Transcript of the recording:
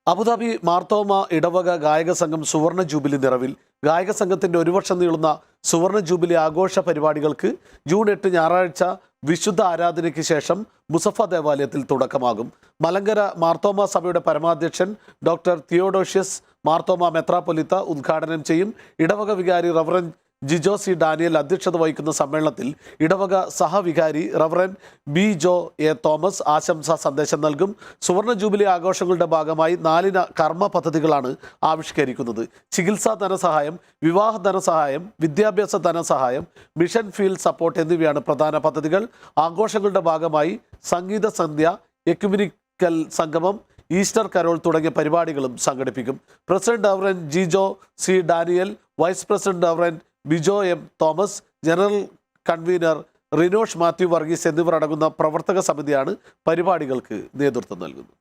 Abu Dhabi Marthoma ഇടവക ഗായക സംഘം സുവർണ ജൂബിലി നിറവിൽ. ഗായക സംഘത്തിൻ്റെ 1 വർഷം നീളുന്ന സുവർണ ജൂബിലി ആഘോഷ പരിപാടികൾക്ക് ജൂൺ 8 ഞായറാഴ്ച വിശുദ്ധ ആരാധനയ്ക്ക് ശേഷം മുസഫ ദേവാലയത്തിൽ തുടക്കമാകും. മലങ്കര മാർത്തോമ സഭയുടെ പരമാധ്യക്ഷൻ ഡോക്ടർ തിയോഡോഷ്യസ് മാർത്തോമ മെത്രാപ്പൊലിത്ത ഉദ്ഘാടനം ചെയ്യും. ഇടവക വികാരി റവറൻ ജിജോ സി ഡാനിയൽ അധ്യക്ഷത വഹിക്കുന്ന സമ്മേളനത്തിൽ ഇടവക സഹവികാരി reverend Bijo A Thomas ആശംസാ സന്ദേശം നൽകും. സുവർണ ജൂബിലി ആഘോഷങ്ങളുടെ ഭാഗമായി 4 കർമ്മ പദ്ധതികളാണ് ആവിഷ്കരിക്കുന്നത്. ചികിത്സാ ധനസഹായം, വിവാഹ ധനസഹായം, വിദ്യാഭ്യാസ ധനസഹായം, മിഷൻ ഫീൽഡ് സപ്പോർട്ട് എന്നിവയാണ് പ്രധാന പദ്ധതികൾ. ആഘോഷങ്ങളുടെ ഭാഗമായി സംഗീത സന്ധ്യ, എക്യുമെനിക്കൽ സംഗമം, ഈസ്റ്റർ കരോൾ തുടങ്ങിയ പരിപാടികളും സംഘടിപ്പിക്കും. President reverend Jijo C Daniel, vice president reverend Bijo M Thomas, general convener Rinosh Mathew Varghese എന്നിവർ അടങ്ങുന്ന പ്രവർത്തക സമിതിയാണ് പരിപാടികൾക്ക് നേതൃത്വം നൽകുന്നത്.